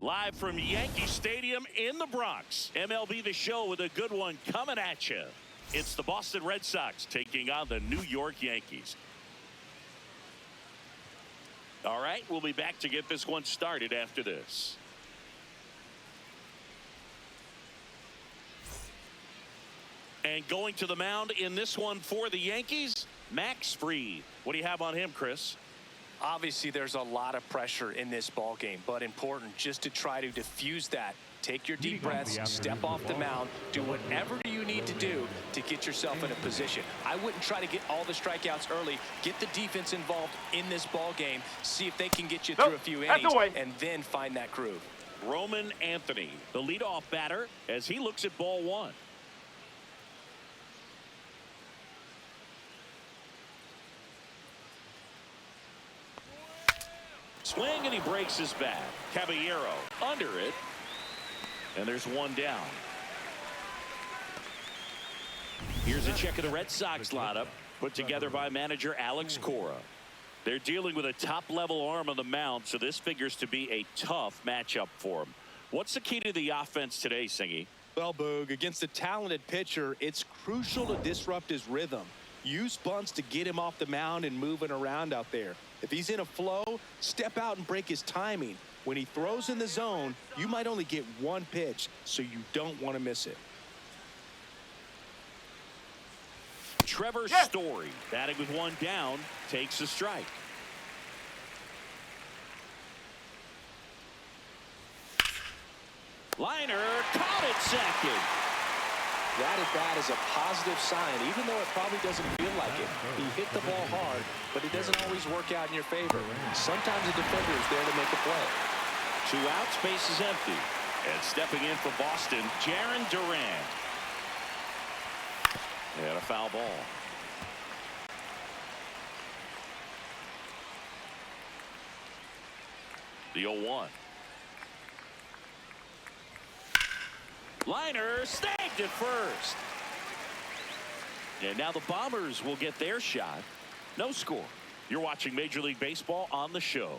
Live from Yankee Stadium in the Bronx. MLB The Show with a good one coming at you. It's the Boston Red Sox taking on the New York Yankees. All right, we'll be back to get this one started after this. And going to the mound in this one for the Yankees, Max Fried. What do you have on him, Chris? Obviously, there's a lot of pressure in this ball game, but important just to try to diffuse that. Take your deep breaths, step off the mound, do whatever you need to do to get yourself in a position. I wouldn't try to get all the strikeouts early. Get the defense involved in this ball game. See if they can get you through a few innings, and then find that groove. Roman Anthony, the leadoff batter, as he looks at ball one. Swing, and he breaks his bat. Caballero under it. And there's one down. Here's a check of the Red Sox lineup put together by manager Alex Cora. They're dealing with a top-level arm on the mound, so this figures to be a tough matchup for him. What's the key to the offense today, Singy? Well, Boog, against a talented pitcher, it's crucial to disrupt his rhythm. Use bunts to get him off the mound and moving around out there. If he's in a flow, step out and break his timing. When he throws in the zone, you might only get one pitch, so you don't want to miss it. Trevor Story, batting with one down, takes a strike. Liner caught it second. That at bat is a positive sign, even though it probably doesn't feel like it. He hit the ball hard, but it doesn't always work out in your favor. Sometimes a defender is there to make a play. 2 outs, base is empty. And stepping in for Boston, Jarren Duran. And a foul ball. The 0-1. Liner snagged at first. And now the Bombers will get their shot. No score. You're watching Major League Baseball on the show.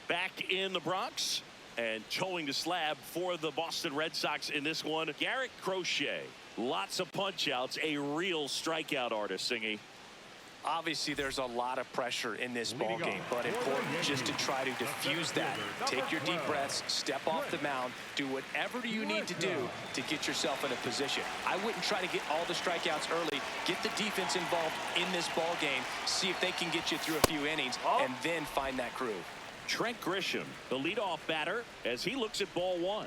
Back in the Bronx and towing the slab for the Boston Red Sox in this one, Garrett Crochet. Lots of punch outs, a real strikeout artist, Singy. Obviously, there's a lot of pressure in this ball game, but important just to try to diffuse that. Take your deep breaths, step off the mound, do whatever you need to do to get yourself in a position. I wouldn't try to get all the strikeouts early. Get the defense involved in this ball game. See if they can get you through a few innings, and then find that groove. Trent Grisham, the leadoff batter, as he looks at ball one.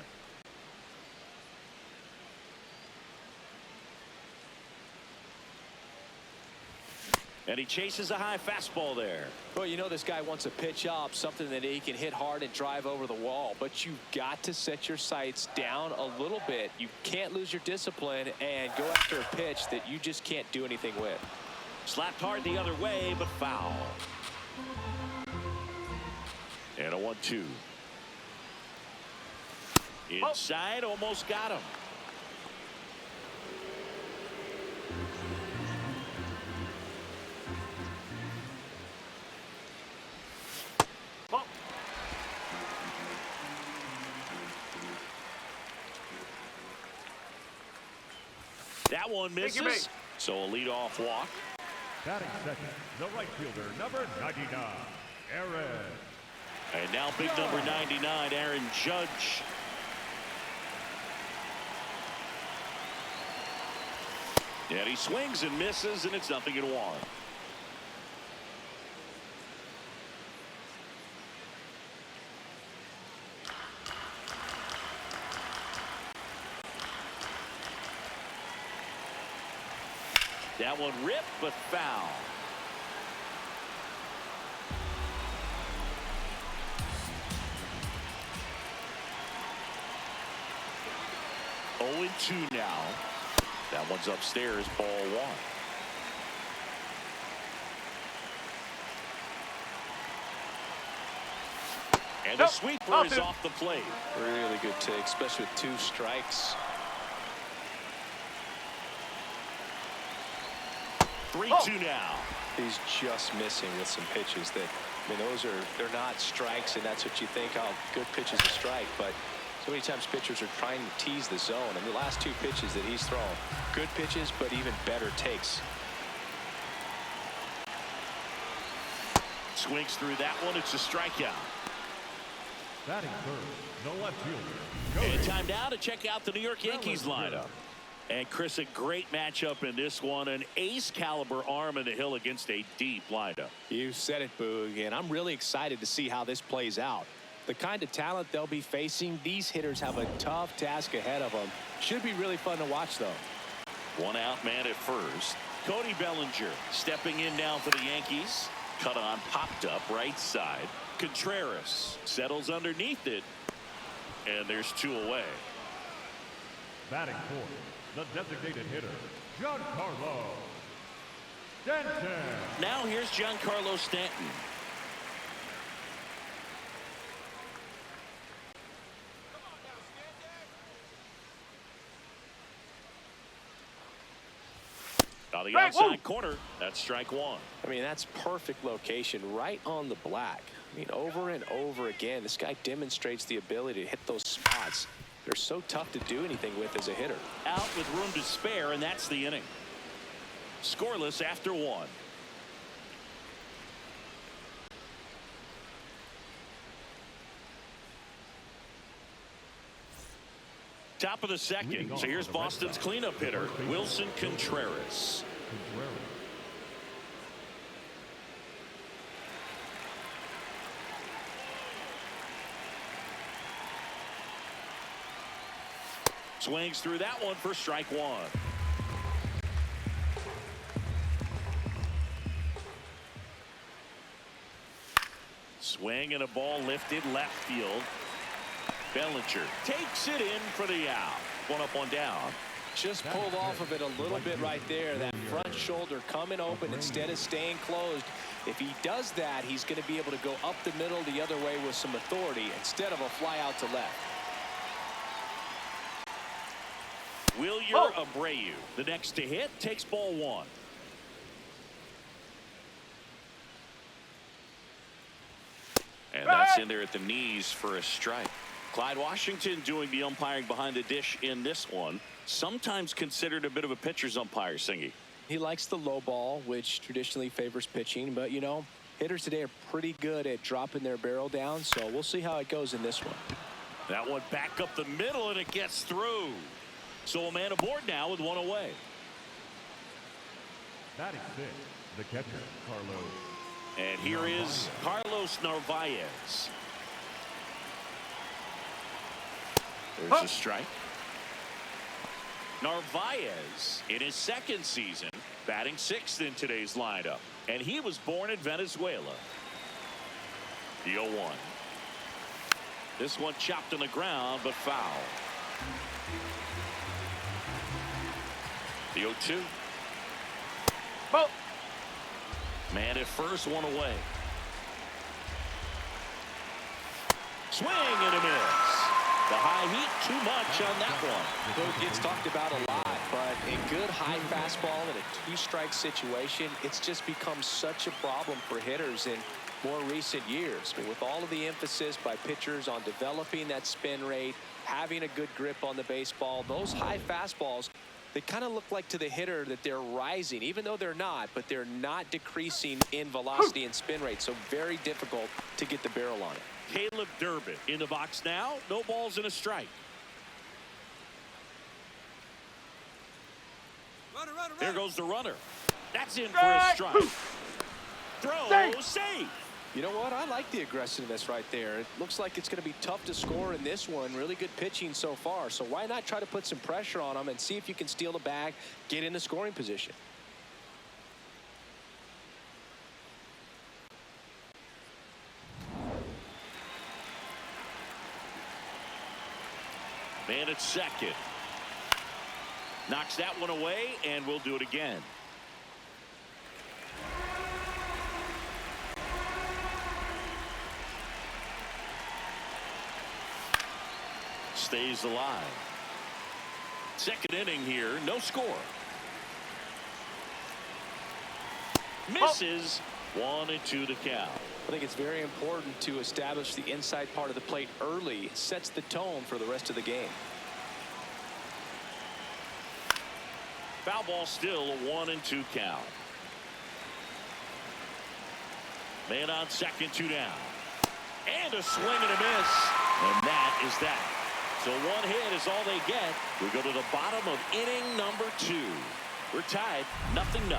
And he chases a high fastball there. Well, you know this guy wants a pitch up, something that he can hit hard and drive over the wall. But you've got to set your sights down a little bit. You can't lose your discipline and go after a pitch that you just can't do anything with. Slapped hard the other way, but foul. And a 1-2. Inside, almost got him. That one misses. So a leadoff walk. Batting second, the right fielder, number 99, Aaron. And now big number 99, Aaron Judge. And he swings and misses, and it's 0-1. That one ripped, but foul. Oh, 0-2 now. That one's upstairs, ball one. And the sweeper is off the plate. Really good take, especially with 2 strikes. 3-2 now. He's just missing with some pitches that, I mean, they're not strikes, and that's what you think, oh, good pitch is a strike, but so many times pitchers are trying to tease the zone, and the last 2 pitches that he's thrown, good pitches, but even better takes. Swings through that one. It's a strikeout. Batting third, the left fielder. And time now to check out the New York Yankees lineup. And Chris, a great matchup in this one. An ace caliber arm in the hill against a deep lineup. You said it, Boog, and I'm really excited to see how this plays out. The kind of talent they'll be facing, these hitters have a tough task ahead of them. Should be really fun to watch, though. One out man at first. Cody Bellinger stepping in now for the Yankees. Cut on, popped up right side. Contreras settles underneath it, and there's 2 away. Batting fourth, the designated hitter, Giancarlo Stanton. Now here's Giancarlo Stanton. On the outside corner, that's strike 1. I mean, that's perfect location, right on the black. I mean, over and over again, this guy demonstrates the ability to hit those spots. They're so tough to do anything with as a hitter. Out with room to spare, and that's the inning. Scoreless after 1. Top of the second. So here's Boston's cleanup hitter, Wilson Contreras. Swings through that one for strike 1. Swing and a ball lifted left field. Bellinger takes it in for the out. 1 up, 1 down. Just pulled off of it a little bit right there. That front shoulder coming open instead of staying closed. If he does that, he's going to be able to go up the middle the other way with some authority instead of a fly out to left. Wilyer Abreu, the next to hit, takes ball 1. And that's in there at the knees for a strike. Clyde Washington doing the umpiring behind the dish in this one. Sometimes considered a bit of a pitcher's umpire, Singy. He likes the low ball, which traditionally favors pitching. But, you know, hitters today are pretty good at dropping their barrel down. So we'll see how it goes in this one. That one back up the middle, and it gets through. So a man aboard now with 1 away. Batting fifth, the catcher, Carlos. And here is Carlos Narvaez. There's a strike. Narvaez in his 2nd season, batting 6th in today's lineup. And he was born in Venezuela. The 0-1. This one chopped on the ground, but foul. The 0-2. Man at first, 1 away. Swing and a miss. The high heat, too much on that one. It gets talked about a lot, but a good high fastball in a 2-strike situation, it's just become such a problem for hitters in more recent years. I mean, with all of the emphasis by pitchers on developing that spin rate, having a good grip on the baseball, those high fastballs, they kind of look like to the hitter that they're rising, even though they're not, but they're not decreasing in velocity and spin rate. So very difficult to get the barrel on it. Caleb Durbin in the box now. No balls and a strike. There goes the runner. That's in for a strike. Throw, save. You know what? I like the aggressiveness right there. It looks like it's going to be tough to score in this one. Really good pitching so far. So why not try to put some pressure on them and see if you can steal the bag, get in the scoring position. Man at second. Knocks that one away, and we'll do it again. Stays alive. Second inning here, no score. Misses. 1-2 the count. I think it's very important to establish the inside part of the plate early. It sets the tone for the rest of the game. Foul ball still, a 1-2 count. Man on second, 2 down. And a swing and a miss. And that is that. So 1 hit is all they get. We go to the bottom of inning number 2. We're tied, 0-0.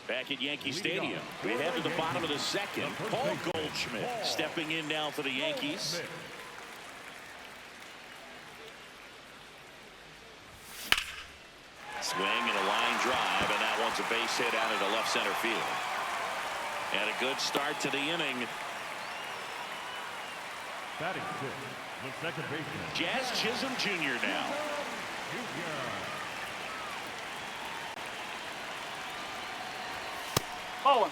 Back at Yankee Stadium, we head to the bottom of the second. Paul Goldschmidt stepping in now for the Yankees. Swing and a line drive, and that one's a base hit out into left center field. And a good start to the inning. Batting fifth, the second baseman. Jazz Chisholm Jr. now. Bowling.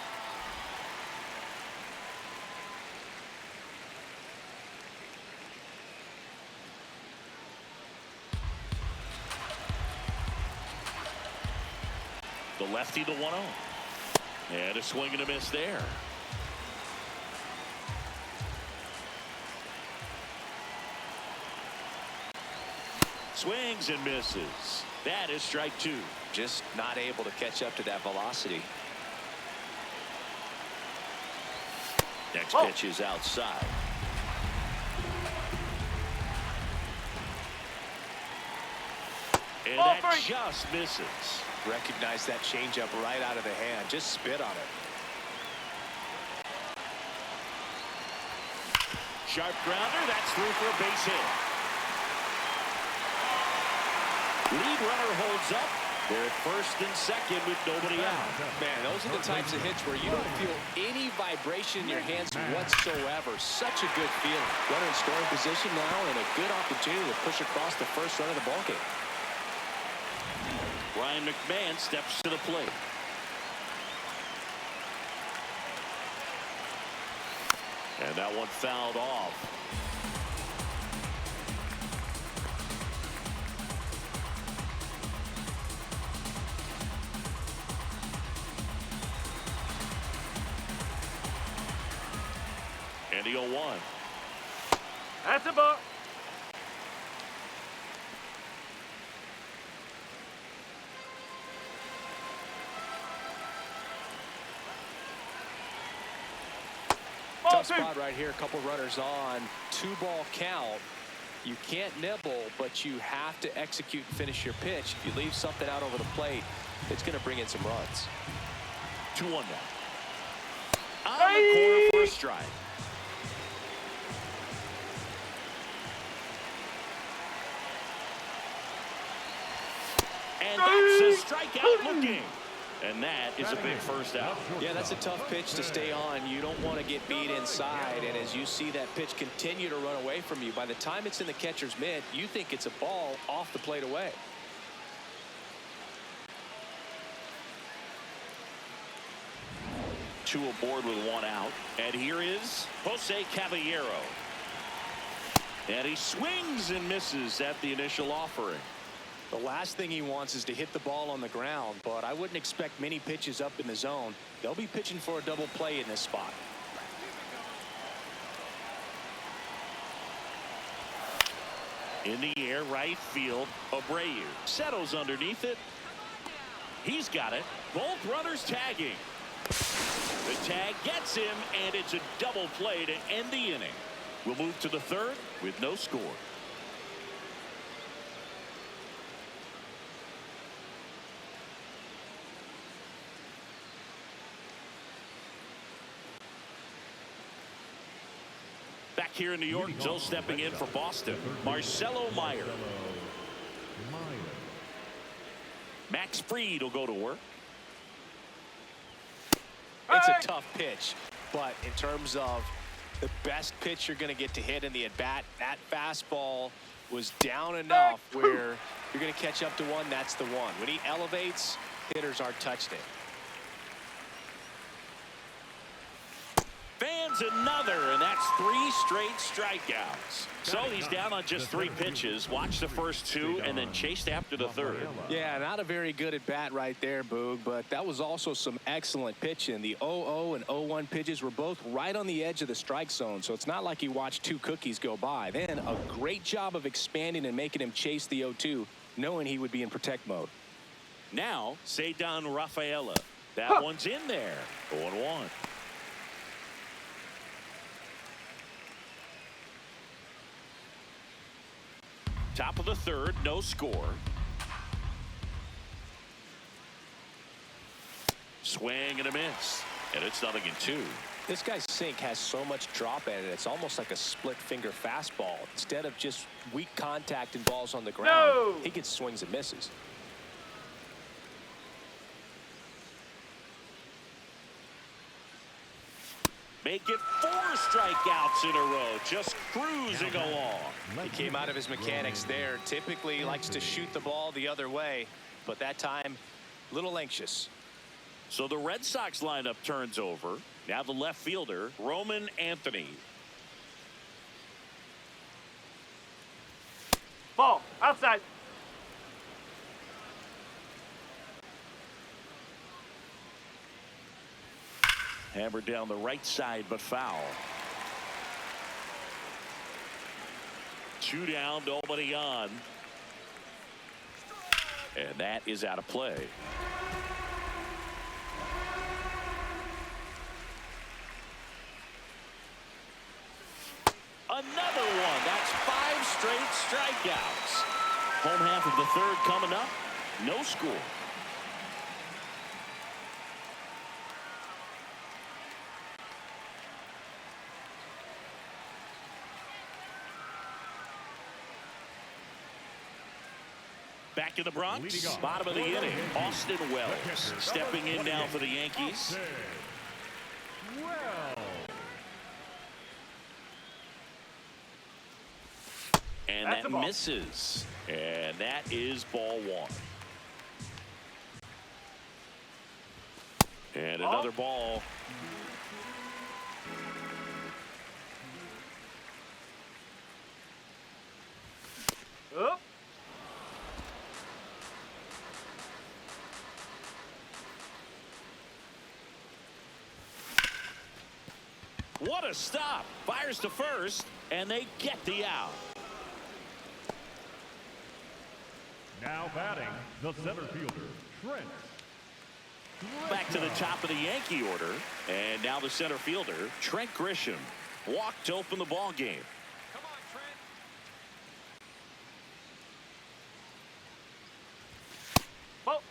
The lefty, the 1-0. And a swing and a miss there. Swings and misses. That is strike 2. Just not able to catch up to that velocity. Next pitch is outside. And that just misses. Recognize that changeup right out of the hand. Just spit on it. Sharp grounder. That's through for a base hit. Lead runner holds up. They're at first and second with nobody out. Man, those are the types of hits where you don't feel any vibration in your hands whatsoever. Such a good feeling. Runner in scoring position now and a good opportunity to push across the first run of the ballgame. Ryan McMahon steps to the plate. And that one fouled off. And the 0-1. That's a ball. Tough spot right here. A couple runners on. 2-ball count. You can't nibble, but you have to execute and finish your pitch. If you leave something out over the plate, it's going to bring in some runs. 2-1 now. On the corner for a strike. And that's a strikeout looking. And that is a big first out. Yeah, that's a tough pitch to stay on. You don't want to get beat inside. And as you see that pitch continue to run away from you, by the time it's in the catcher's mitt, you think it's a ball off the plate away. Two aboard with 1 out. And here is Jose Caballero. And he swings and misses at the initial offering. The last thing he wants is to hit the ball on the ground, but I wouldn't expect many pitches up in the zone. They'll be pitching for a double play in this spot. In the air, right field. Abreu settles underneath it. He's got it. Both runners tagging. The tag gets him, and it's a double play to end the inning. We'll move to the third with no score. Back here in New York, Joe stepping in for Boston. Marcelo Meyer. Max Fried will go to work. It's a tough pitch, but in terms of the best pitch you're going to get to hit in the at-bat, that fastball was down enough where you're going to catch up to one. That's the one. When he elevates, hitters aren't touching it. adds another, and that's 3 straight strikeouts. So he's down on just 3 pitches. Watch the first 2 and then chased after the 3rd. Yeah, not a very good at bat right there, Boog, but that was also some excellent pitching. The 0-0 and 0-1 pitches were both right on the edge of the strike zone, so it's not like he watched 2 cookies go by. Then a great job of expanding and making him chase the 0-2, knowing he would be in protect mode. Now, Cedar Rafaela. That one's in there. 0-1. Top of the 3rd, no score. Swing and a miss. And it's 0-2. This guy's sink has so much drop in it, it's almost like a split finger fastball. Instead of just weak contact and balls on the ground, he gets swings and misses. Make it 4 strikeouts in a row, just cruising along. He came out of his mechanics there. Typically likes to shoot the ball the other way, but that time, a little anxious. So the Red Sox lineup turns over. Now the left fielder, Roman Anthony. Ball. Outside. Hammered down the right side, but foul. 2 down, nobody on. And that is out of play. Another one. That's 5 straight strikeouts. Home half of the 3rd coming up. No score. Back in the Bronx, bottom of the inning, Austin Wells stepping in now for the Yankees. And that misses. And that is ball 1. And another ball. Up. What a stop. Fires to first, and they get the out. Now batting, the center fielder, Trent. Back to the top of the Yankee order, and now the center fielder, Trent Grisham, walked to open the ball game. Come on, Trent. Ball.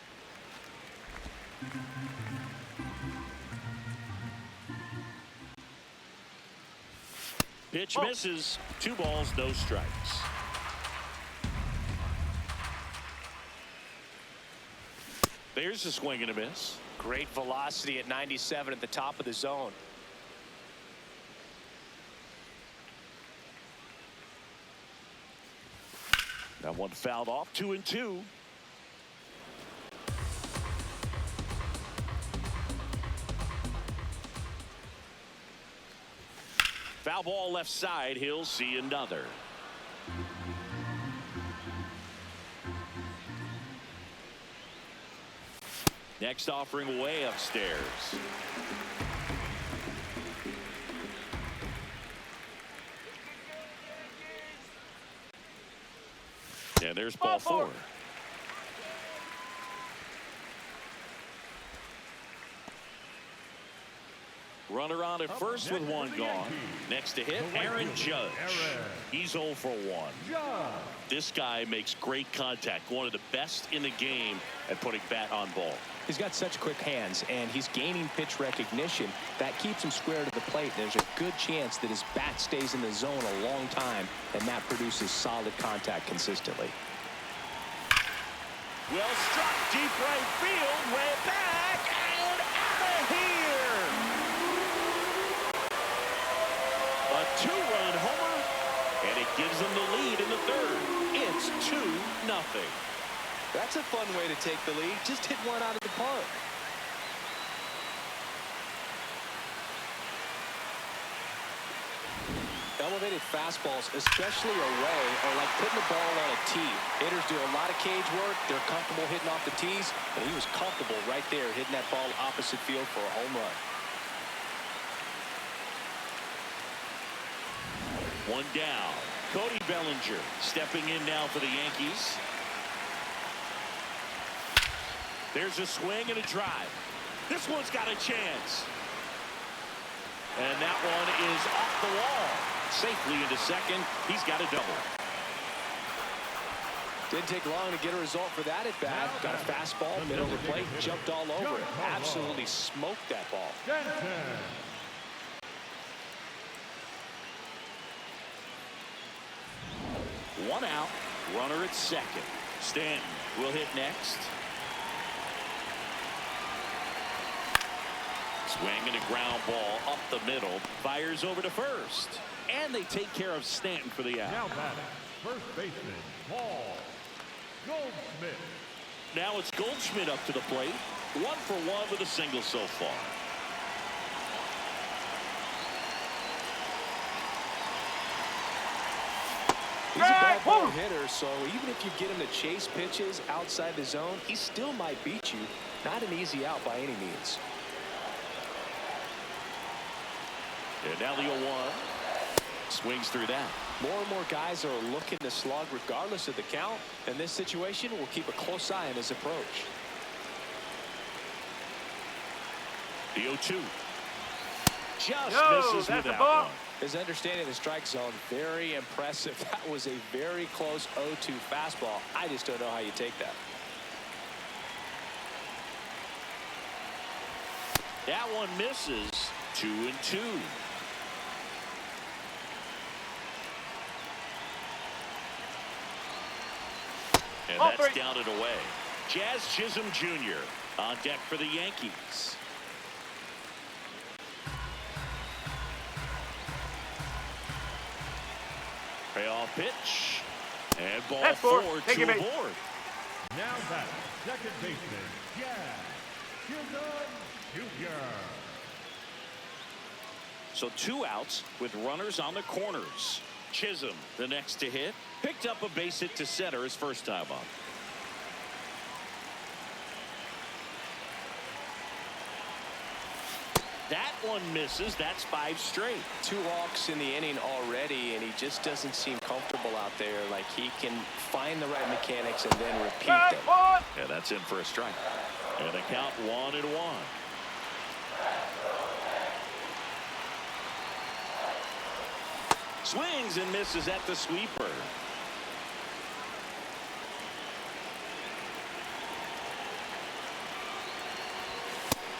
Pitch misses. 2 balls, no strikes. There's a swing and a miss. Great velocity at 97 at the top of the zone. That one fouled off. 2-2. Foul ball left side. He'll see another. Next offering way upstairs. And there's ball 4. Runner on at first with 1 gone. Next to hit, Aaron Judge. He's 0 for 1. This guy makes great contact. One of the best in the game at putting bat on ball. He's got such quick hands, and he's gaining pitch recognition. That keeps him square to the plate. There's a good chance that his bat stays in the zone a long time, and that produces solid contact consistently. Well struck, deep right field, way back, and out of here! A 2-run homer, and it gives them the lead in the 3rd. It's 2-0. That's a fun way to take the lead. Just hit one out of the park. Elevated fastballs, especially away, are like putting the ball on a tee. Hitters do a lot of cage work. They're comfortable hitting off the tees, and he was comfortable right there hitting that ball opposite field for a home run. One down. Cody Bellinger stepping in now for the Yankees. There's a swing and a drive. This one's got a chance. And that one is off the wall. Safely into second. He's got a double. Didn't take long to get a result for that at bat. Got a fastball, middle of the plate, jumped all over it. Absolutely smoked that ball. One out. Runner at second. Stanton will hit next. Swinging a ground ball up the middle. Fires over to first. And they take care of Stanton for the out. Now batting, first baseman, Paul Goldschmidt. Now it's Goldschmidt up to the plate. 1 for 1 with a single so far. He's a bad ball hitter, so even if you get him to chase pitches outside the zone, he still might beat you. Not an easy out by any means. And now the 0-1. Swings through that. More and more guys are looking to slug regardless of the count. In this situation, we'll keep a close eye on his approach. The 0-2. Just Yo, misses that's with a that ball. one. His understanding of the strike zone, very impressive. That was a very close 0-2 fastball. I just don't know how you take that. That one misses. 2-2. And Ball that's three. down and away. Jazz Chisholm Jr. on deck for the Yankees. Payoff pitch. And ball That's 4 Take to it, a mate. board. Now batting, second baseman, Jazz Chisholm Jr. So 2 outs with runners on the corners. Chisholm, the next to hit, picked up a base hit to center his first time up. That one misses. That's 5 straight. 2 walks in the inning already, and he just doesn't seem comfortable out there. Like he can find the right mechanics and then repeat them. Yeah, that's in for a strike. And the count 1-1. Swings and misses at the sweeper.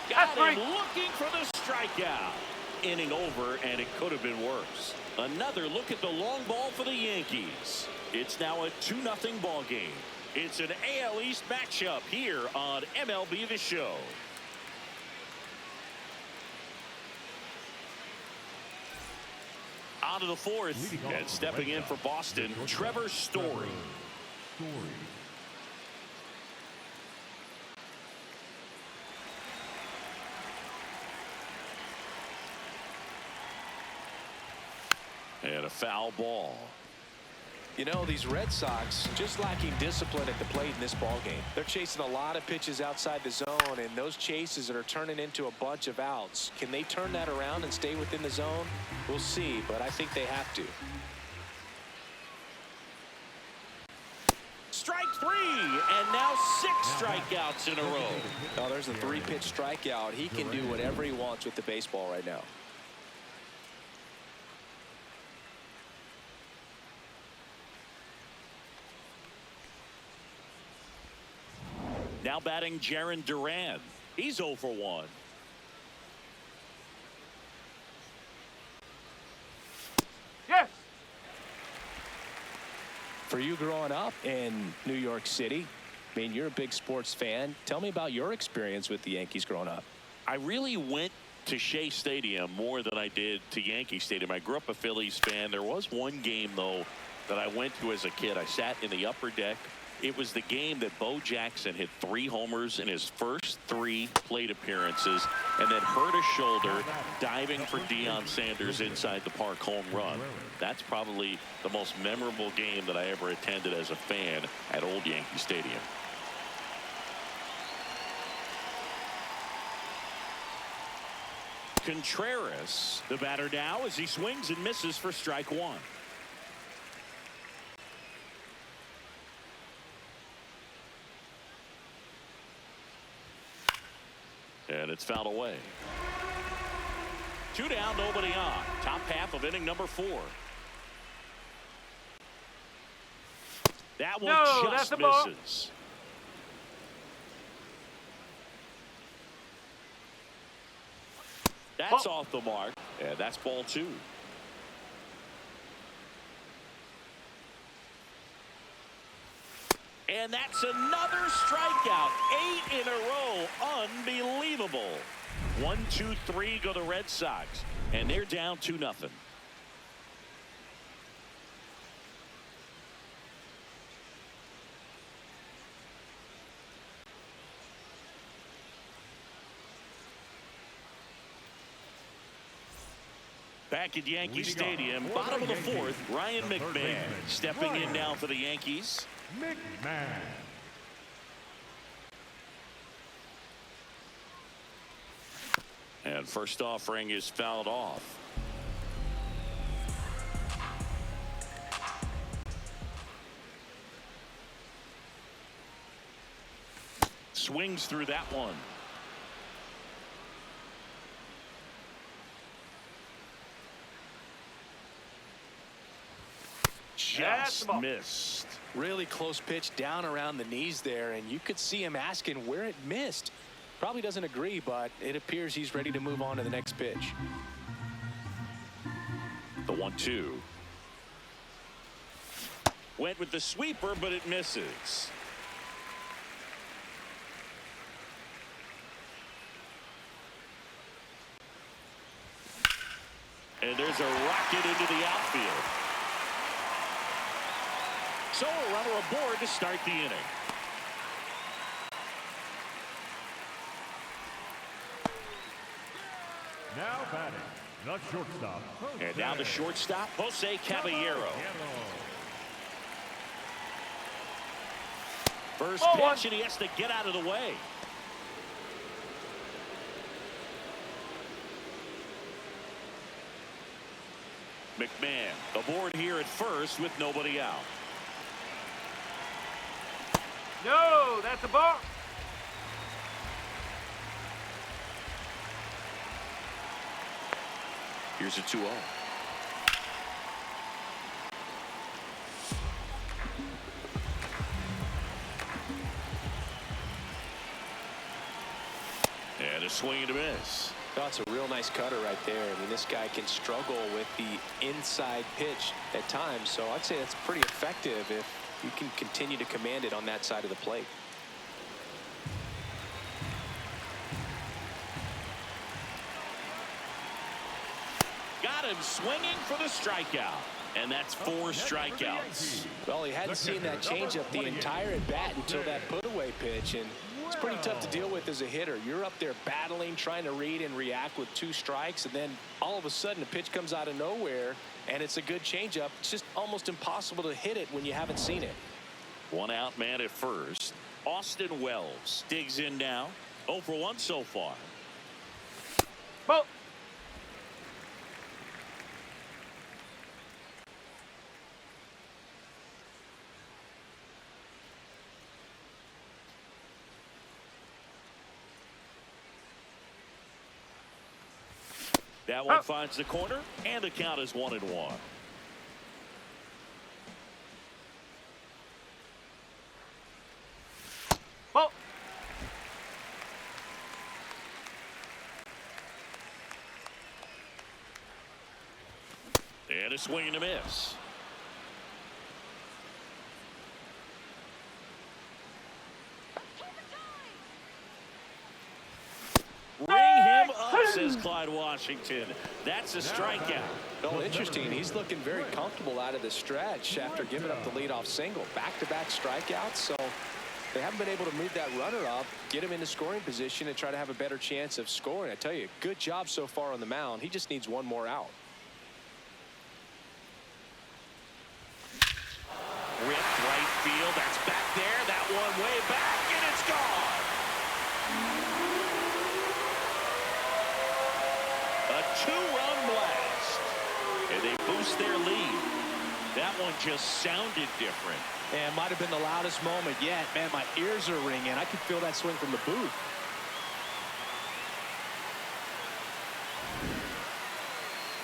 Got him looking for the strikeout. Inning over, and it could have been worse. Another look at the long ball for the Yankees. It's now a 2-0 ball game. It's an AL East matchup here on MLB The Show. On to the 4th, and stepping in for Boston, Trevor Story. And a foul ball. You know, these Red Sox just lacking discipline at the plate in this ball game. They're chasing a lot of pitches outside the zone, and those chases are turning into a bunch of outs. Can they turn that around and stay within the zone? We'll see, but I think they have to. Strike 3, and now 6 strikeouts in a row. Oh, there's a 3-pitch strikeout. He can do whatever he wants with the baseball right now. Now batting Jarren Duran. He's 0 for 1. Yes. For you growing up in New York City, I mean, you're a big sports fan. Tell me about your experience with the Yankees growing up. I really went to Shea Stadium more than I did to Yankee Stadium. I grew up a Phillies fan. There was one game, though, that I went to as a kid. I sat in the upper deck It was the game that Bo Jackson hit 3 homers in his first 3 plate appearances and then hurt his shoulder diving for Deion Sanders' inside the park home run. That's probably the most memorable game that I ever attended as a fan at Old Yankee Stadium. Contreras, the batter now, as he swings and misses for strike 1. And it's fouled away. 2 down, nobody on. Top half of inning number 4. That one just misses. That's off the mark, and that's ball 2. And that's another strikeout. 8 in a row. Unbelievable. 1-2-3 go the Red Sox, and they're down 2-0. Back at Yankee Stadium, bottom of the 4th, Ryan McMahon stepping in now for the Yankees. McMahon. And first offering is fouled off. Swings through that one. Just missed. Really close pitch down around the knees there, and you could see him asking where it missed. Probably doesn't agree, but it appears he's ready to move on to the next pitch. The 1-2. Went with the sweeper, but it misses. And there's a rocket into the outfield. So a runner aboard to start the inning. Now batting, the shortstop. And now the shortstop, Jose Caballero. First pitch, and he has to get out of the way. McMahon aboard here at first with nobody out. No, that's a ball. Here's a 2-0. And a swing and a miss. That's a real nice cutter right there. I mean, this guy can struggle with the inside pitch at times, so I'd say that's pretty effective if you can continue to command it on that side of the plate. Got him swinging for the strikeout. And that's 4 strikeouts. Well, he hadn't seen that changeup the entire at bat until that put-away pitch, and it's pretty tough to deal with as a hitter. You're up there battling, trying to read and react with 2 strikes, and then all of a sudden a pitch comes out of nowhere, and it's a good changeup. It's just almost impossible to hit it when you haven't seen it. 1 out man at first. Austin Wells digs in now. 0 for 1 so far. Ball. That one finds the corner, and the count is 1-1. Ball. And a swing and a miss. Ring him up, is Clyde Washington. That's a strikeout. Well, interesting. He's looking very comfortable out of the stretch after giving up the leadoff single. Back-to-back strikeouts, so they haven't been able to move that runner up, get him into scoring position, and try to have a better chance of scoring. I tell you, good job so far on the mound. He just needs one more out. Ripped right field. That's back there. That one way back, and it's gone. A two-run blast, and they boost their lead. That one just sounded different. And might have been the loudest moment yet. Man, my ears are ringing. I could feel that swing from the booth.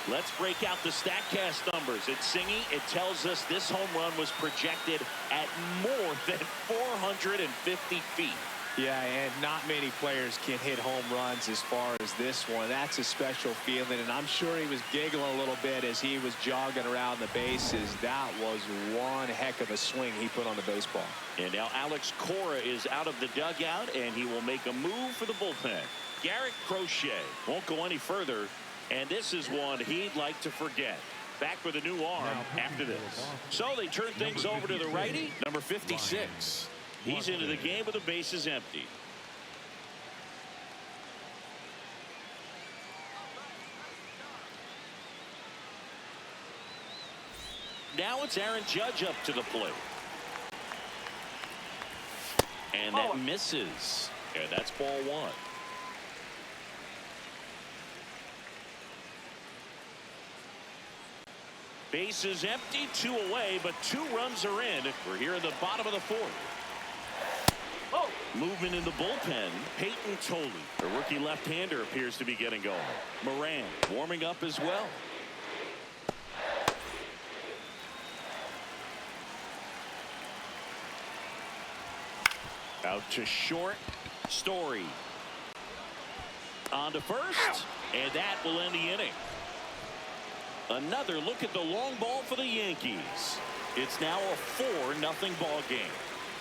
Let's break out the StatCast numbers. It's Singy. It tells us this home run was projected at more than 450 feet. Yeah, and not many players can hit home runs as far as this one. That's a special feeling, and I'm sure he was giggling a little bit as he was jogging around the bases. That was one heck of a swing he put on the baseball. And now Alex Cora is out of the dugout, and he will make a move for the bullpen. Garrett Crochet won't go any further, and this is one he'd like to forget. Back with a new arm after this. So they turn things over to the righty, number 56. He's into the game with the bases empty. Now it's Aaron Judge up to the plate. And that misses. And that's ball one. Bases empty, two away, but 2 runs are in. We're here in the bottom of the 4th. Movement in the bullpen. Peyton Tolley, the rookie left-hander, appears to be getting going. Moran warming up as well. Out to short. Story on to first, and that will end the inning. Another look at the long ball for the Yankees. It's now a 4-0 ball game.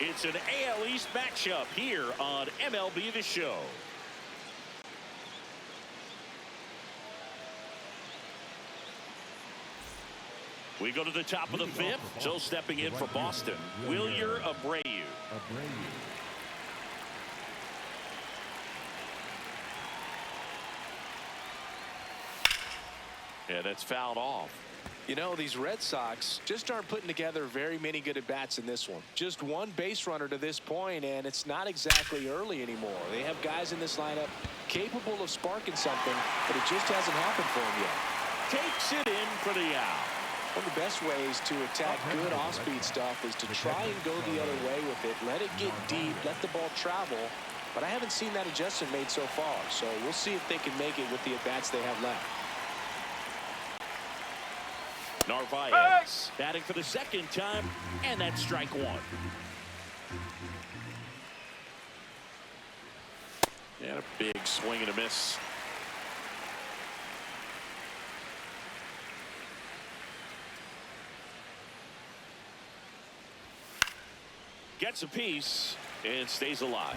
It's an AL East matchup here on MLB The Show. We go to the top of the 5th. So stepping in for Boston, Wilyer Abreu. Yeah, that's fouled off. You know, these Red Sox just aren't putting together very many good at-bats in this one. Just one base runner to this point, and it's not exactly early anymore. They have guys in this lineup capable of sparking something, but it just hasn't happened for them yet. Takes it in for the out. One of the best ways to attack good off-speed stuff is to try and go the other way with it. Let it get deep, let the ball travel. But I haven't seen that adjustment made so far, so we'll see if they can make it with the at-bats they have left. Narvaez batting for the 2nd time, and that's strike 1. And a big swing and a miss. Gets a piece and stays alive.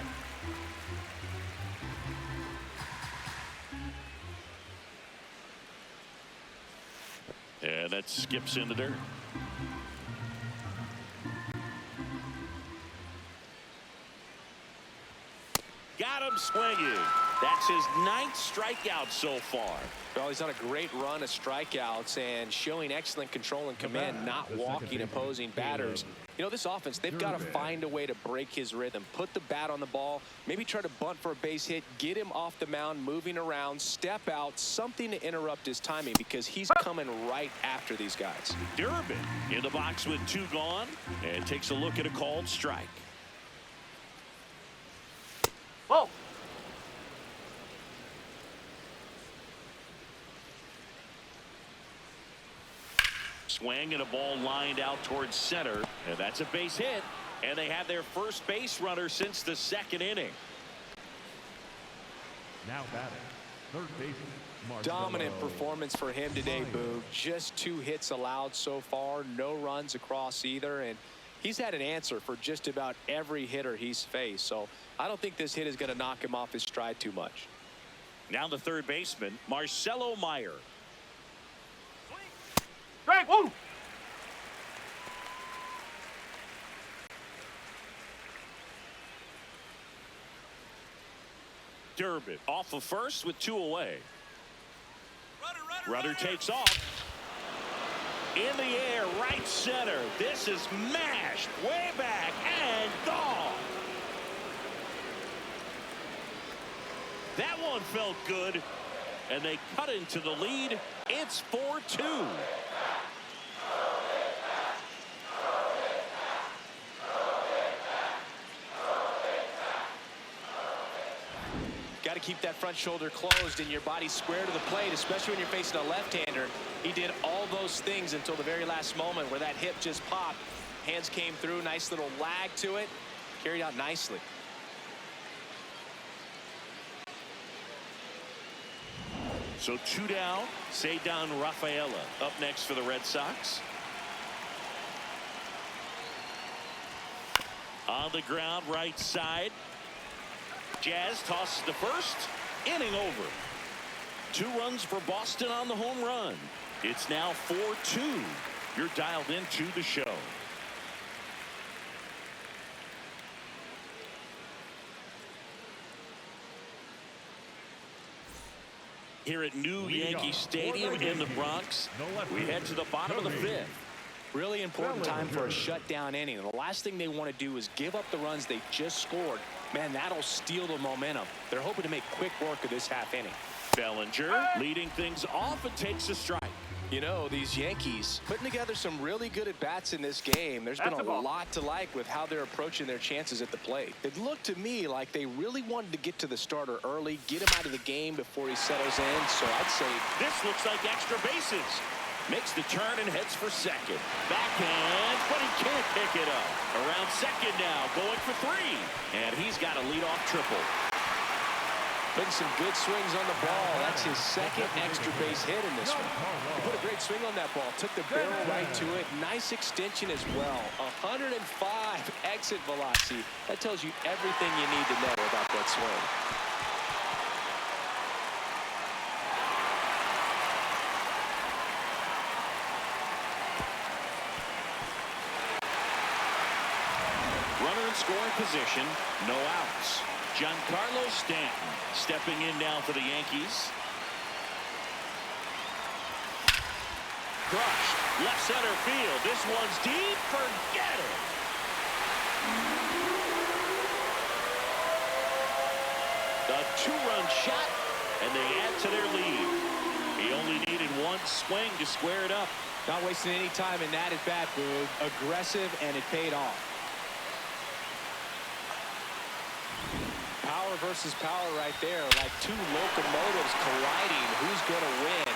And that skips in the dirt. Got him swinging. That's his 9th strikeout so far. Well, he's on a great run of strikeouts and showing excellent control and command, not walking opposing batters. You know, this offense, they've got to find a way to break his rhythm, put the bat on the ball, maybe try to bunt for a base hit, get him off the mound, moving around, step out, something to interrupt his timing because he's coming right after these guys. Durbin in the box with 2 gone and takes a look at a called strike. Whoa. Swing and a ball lined out towards center, and that's a base hit, and they have their first base runner since the 2nd inning. Now batting, 3rd baseman. Dominant performance for him today, Boo. Just 2 hits allowed so far, no runs across either, and he's had an answer for just about every hitter he's faced, so I don't think this hit is going to knock him off his stride too much. Now the third baseman, Marcelo Meyer. Strike. Whoa. Durbin off of first with 2 away. Runner takes off. In the air, right center. This is mashed way back and gone. That one felt good, and they cut into the lead. It's 4-2. Got to keep that front shoulder closed and your body square to the plate, especially when you're facing a left-hander. He did all those things until the very last moment where that hip just popped. Hands came through, nice little lag to it, carried out nicely. So 2 down. Cedar Rafaela up next for the Red Sox. On the ground, right side. Jazz tosses to first. Inning over. 2 runs for Boston on the home run. It's now 4-2. You're dialed into the show. Here at New Yankee Stadium in the Bronx, we head to the bottom of the 5th. Really important time for a shutdown inning. The last thing they want to do is give up the runs they just scored. Man, that'll steal the momentum. They're hoping to make quick work of this half inning. Bellinger leading things off and takes a strike. You know, these Yankees putting together some really good at-bats in this game. There's been a lot to like with how they're approaching their chances at the plate. It looked to me like they really wanted to get to the starter early, get him out of the game before he settles in. So I'd say this looks like extra bases. Makes the turn and heads for second. Backhand, but he can't pick it up. Around second now, going for 3. And he's got a leadoff triple. Putting some good swings on the ball. That's his second extra base hit in this one. He put a great swing on that ball. Took the barrel right to it. Nice extension as well. 105 exit velocity. That tells you everything you need to know about that swing. Runner in scoring position, no outs. Giancarlo Stanton stepping in now for the Yankees. Crushed, left center field. This one's deep, forget it. A 2-run shot, and they add to their lead. He only needed 1 swing to square it up. Not wasting any time in that at bat, Boog. Aggressive, and it paid off. Power versus power right there, like 2 locomotives colliding. Who's going to win?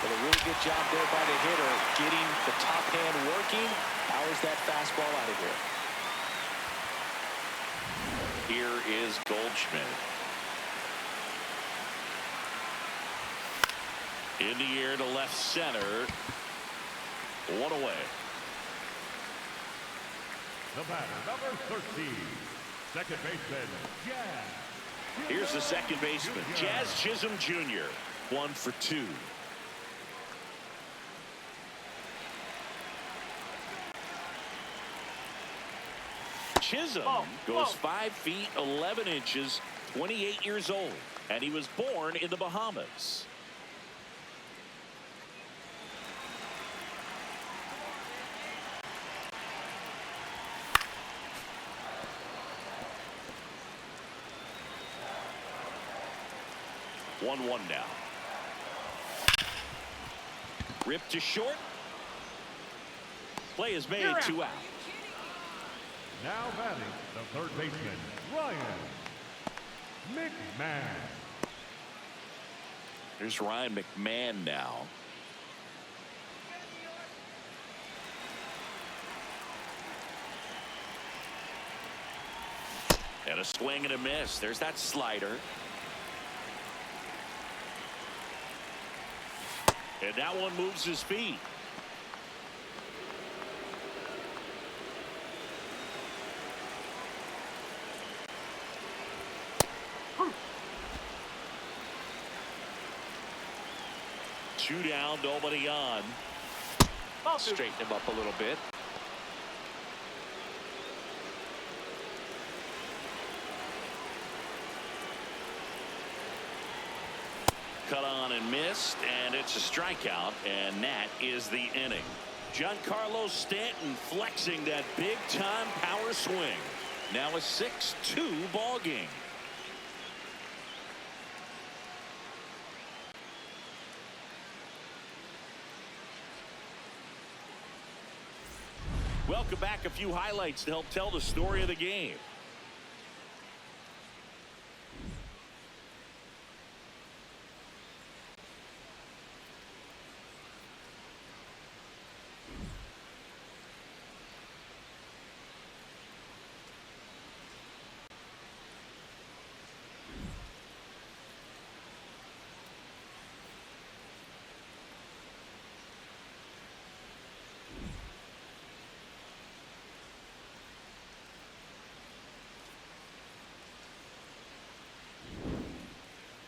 But a really good job there by the hitter, getting the top hand working. Powers that fastball out of here. Here is Goldschmidt. In the air to left center. 1 away. The batter, number 13, second baseman, Jazz. Here's the second baseman, Jazz Chisholm Jr. 1 for 2. Chisholm goes 5 feet 11 inches, 28 years old, and he was born in the Bahamas. One now. Ripped to short. Play is made, 2 out. Now batting, the third baseman, Ryan McMahon. Here's Ryan McMahon now. And a swing and a miss. There's that slider. And that one moves his feet. 2 down, nobody on. Ball 2. Straighten him up a little bit. Cut on and missed, and it's a strikeout, and that is the inning. Giancarlo Stanton flexing that big-time power swing. Now a 6-2 ball game. Welcome back. A few highlights to help tell the story of the game.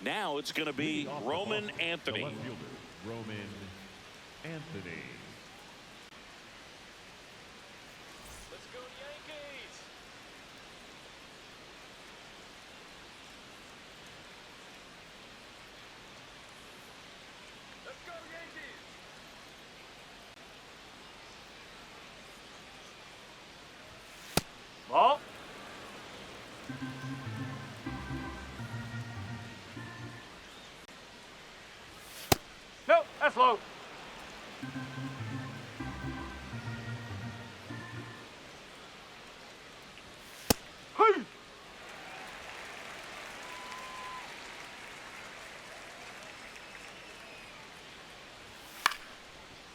Now it's going to be Roman Anthony. The left fielder, Roman Anthony. Let's go Yankees. Let's go Yankees. Ball. No, that's low. Hey.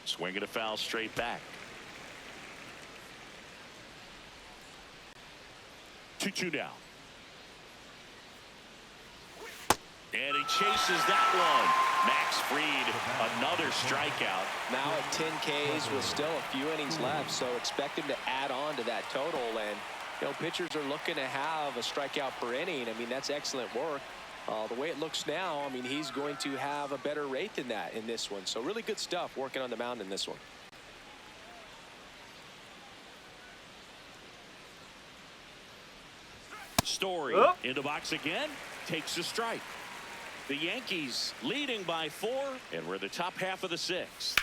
Swinging a foul straight back. 2-2 down. And he chases that one. Max Fried, another strikeout. Now at 10 Ks with still a few innings left, so expect him to add on to that total. And you know, pitchers are looking to have a strikeout per inning. I mean, that's excellent work. The way it looks now, I mean, he's going to have a better rate than that in this one. So really good stuff working on the mound in this one. Story in the box again, takes a strike. The Yankees leading by 4, and we're in the top half of the 6th.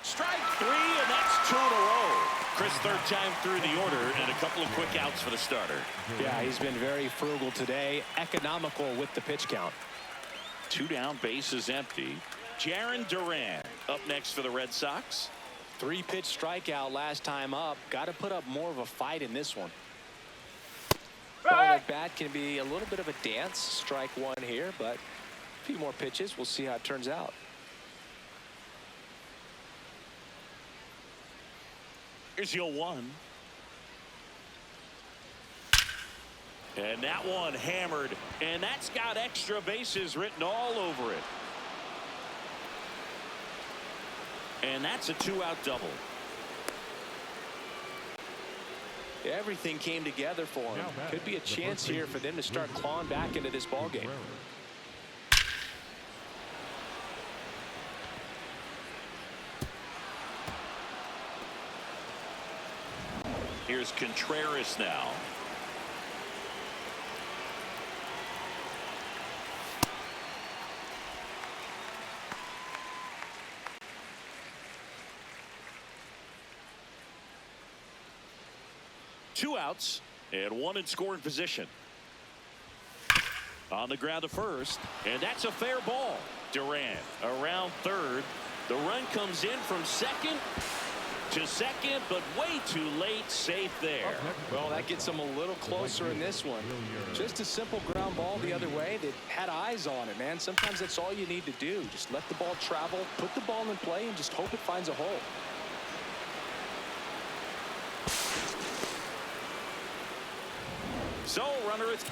Strike 3, and that's 2 in a row. Chris, third time through the order, and a couple of quick outs for the starter. Yeah, he's been very frugal today, economical with the pitch count. 2 down, bases empty. Jarren Duran up next for the Red Sox. 3-pitch strikeout last time up. Got to put up more of a fight in this one. Ball at bat can be a little bit of a dance. Strike 1 here, but a few more pitches. We'll see how it turns out. Here's your 1. And that one hammered, and that's got extra bases written all over it. And that's a 2-out double. Everything came together for him. Could be a chance here for them to start clawing back into this ball game. Here's Contreras now. Two outs and 1 in scoring position. On the ground to first, and that's a fair ball. Duran around third. The run comes in from second to second, but way too late. Safe there. Well, that gets him a little closer in this one. Just a simple ground ball the other way that had eyes on it, man. Sometimes that's all you need to do. Just let the ball travel, put the ball in play, and just hope it finds a hole. So, runner is...